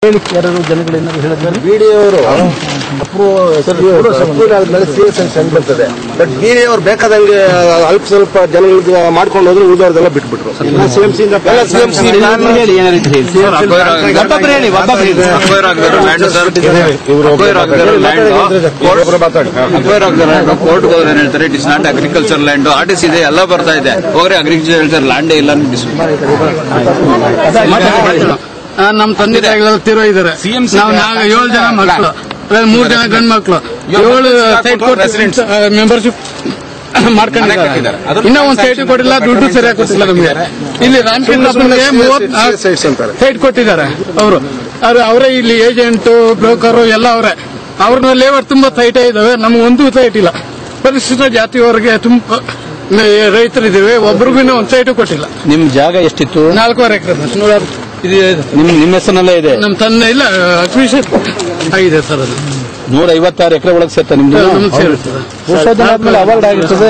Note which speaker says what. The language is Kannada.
Speaker 1: ಯಾರು ಜನಗಳೇನಾದ್ರು ಹೇಳಿದ್ರೆ
Speaker 2: ಬಿಡಿಯವರು ಸೆಂಡ್ ಬರ್ತದೆ. ಬಟ್ ಬಿಡಿಯವರು ಬೇಕಾದಂಗೆ ಅಲ್ಪ ಸ್ವಲ್ಪ ಜನಗಳಿಗೆ ಮಾಡ್ಕೊಂಡು ಹೋದ್ರೆ ಉಳಿದವ್ರದೆಲ್ಲ ಬಿಟ್ಬಿಟ್ರು.
Speaker 3: ಕೋರ್ಟ್ ಹೋದ್ರೆ ಹೇಳ್ತಾರೆ it is not agriculture land, ಆರ್ಟಿಸ್ ಇದೆ, ಎಲ್ಲ ಬರ್ತಾ ಇದೆ. ಹೋಗ್ರೆ ಅಗ್ರಿಕಲ್ಚರ್ ಲ್ಯಾಂಡೇ ಇಲ್ಲ.
Speaker 4: ನಮ್ಮ ತಂದೆ ತಾಯಿಗಳೆಲ್ಲ ತೀರೋ ಇದ್ದಾರೆ. ನಾವು 7 ಜನ ಮಕ್ಕಳು, 3 ಜನ ಗಂಡು ಮಕ್ಕಳು, 7 ಸೈಟ್ ಕೊಟ್ಟು ಮೆಂಬರ್ಶಿಪ್ ಮಾಡ್ಕೊಂಡಿದ್ದಾರೆ. ಇನ್ನೂ ಒಂದು ಸೈಟ್ ಕೊಟ್ಟಿಲ್ಲ, ದುಡ್ಡು ಸರಿಯಾಗಿ ಕೊಟ್ಟಿಲ್ಲ ನಮಗೆ. ಇಲ್ಲಿ ರಾಮಕೃಷ್ಣ 34 ಸೈಟ್ ಕೊಟ್ಟಿದ್ದಾರೆ. ಅವರೇ ಇಲ್ಲಿ ಏಜೆಂಟು, ಬ್ರೋಕರು ಎಲ್ಲ ಅವರೇ. ಅವ್ರನ್ನ ಲೇಬರ್ ತುಂಬಾ ಸೈಟೇ ಇದಾವೆ, ನಮ್ಗೆ ಒಂದು ಸೈಟ್ ಇಲ್ಲ. ಪರಿಶಿಷ್ಟ ಜಾತಿಯವರೆಗೆ ತುಂಬಾ ರೈತರಿದ್ದೀವಿ, ಒಬ್ರಿಗೂ ಒಂದು ಸೈಟು ಕೊಟ್ಟಿಲ್ಲ.
Speaker 1: ನಿಮ್ ಜಾಗ ಎಷ್ಟಿತ್ತು?
Speaker 4: 4.5 ಎಕರೆ.
Speaker 1: ನಿಮ್ಮ ಹೆಸರಿನಲ್ಲೇ ಇದೆ?
Speaker 4: ನಮ್ಮ ತಂದೆ ಇಲ್ಲ, ಅಕ್ವಿಷನ್ ಆಗಿದೆ ಸರ್. ಅದು
Speaker 1: 156 ಎಕರೆ ಒಳಗೆ ಸೇರ್ತಾ ನಿಮ್ದು?
Speaker 4: ಸೇರುತ್ತದೆ.
Speaker 1: ಅವಾರ್ಡ್ ಆಗಿರ್ತದೆ.